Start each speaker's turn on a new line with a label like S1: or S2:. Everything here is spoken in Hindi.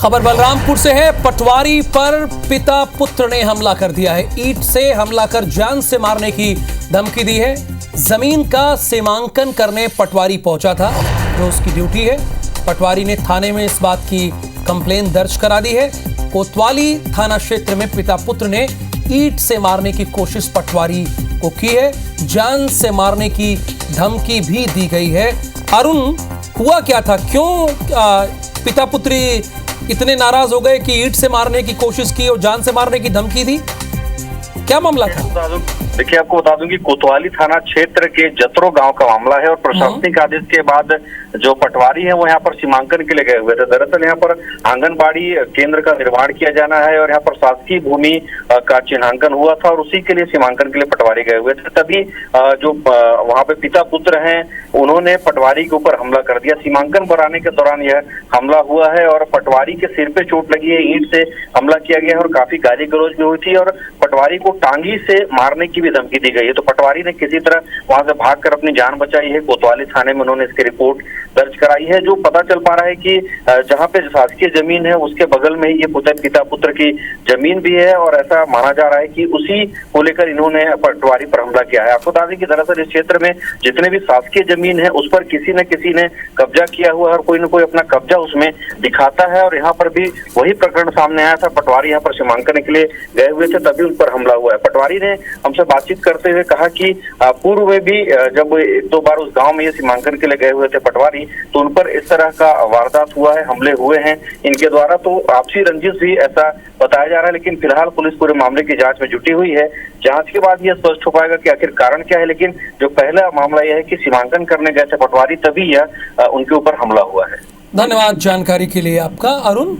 S1: खबर बलरामपुर से है। पटवारी पर पिता पुत्र ने हमला कर दिया है। ईंट से हमला कर जान से मारने की धमकी दी है। जमीन का सीमांकन करने पटवारी पहुंचा था, जो उसकी ड्यूटी है। पटवारी ने थाने में इस बात की कंप्लेन दर्ज करा दी है। कोतवाली थाना क्षेत्र में पिता पुत्र ने ईंट से मारने की कोशिश पटवारी को की है। जान से मारने की धमकी भी दी गई है। अरुण, हुआ क्या था? क्यों पिता पुत्री इतने नाराज हो गए कि ईंट से मारने की कोशिश की और जान से मारने की धमकी दी? क्या मामला था?
S2: देखिए, आपको बता दूं कि कोतवाली थाना क्षेत्र के जतरो गांव का मामला है और प्रशासनिक आदेश के बाद जो पटवारी है वो यहाँ पर सीमांकन के लिए गए हुए थे। दरअसल यहाँ पर आंगनबाड़ी केंद्र का निर्माण किया जाना है और यहाँ पर शासकीय भूमि का चिन्हांकन हुआ था और उसी के लिए सीमांकन के लिए पटवारी गए हुए थे। तभी जो वहाँ पे पिता पुत्र हैं उन्होंने पटवारी के ऊपर हमला कर दिया। सीमांकन बनाने के दौरान यह हमला हुआ है और पटवारी के सिर पे चोट लगी है। ईंट से हमला किया गया है और काफी गाली गलौज भी हुई थी और पटवारी को टांगी से मारने की भी धमकी दी गई है। तो पटवारी ने किसी तरह वहां से भागकर अपनी जान बचाई है। कोतवाली थाने में उन्होंने इसकी रिपोर्ट दर्ज कराई है। जो पता चल पा रहा है कि जहां पे शासकीय जमीन है उसके बगल में ही ये पिता पुत्र की जमीन भी है और ऐसा माना जा रहा है कि उसी को लेकर इन्होंने पटवारी पर हमला किया है। आपको बता दें कि दरअसल इस क्षेत्र में जितने भी शासकीय जमीन है उस पर किसी न किसी ने कब्जा किया हुआ है और कोई न कोई अपना कब्जा उसमें दिखाता है और यहाँ पर भी वही प्रकरण सामने आया था। पटवारी यहाँ पर सीमांकन के लिए गए हुए थे, तभी उन पर हमला हुआ है। पटवारी ने हमसे बातचीत करते हुए कहा कि पूर्व में भी जब एक दो बार उस गांव में ये सीमांकन के लिए गए हुए थे पटवारी, तो उन पर इस तरह का वारदात हुआ है, हमले हुए हैं इनके द्वारा। तो आपसी रंजिश भी ऐसा बताया जा रहा है, लेकिन फिलहाल पुलिस पूरे मामले की जांच में जुटी हुई है। जांच के बाद यह स्पष्ट हो पाएगा कि आखिर कारण क्या है। लेकिन जो पहला मामला यह है कि सीमांकन करने गए थे पटवारी, तभी यह उनके ऊपर हमला हुआ है।
S1: धन्यवाद जानकारी के लिए आपका, अरुण।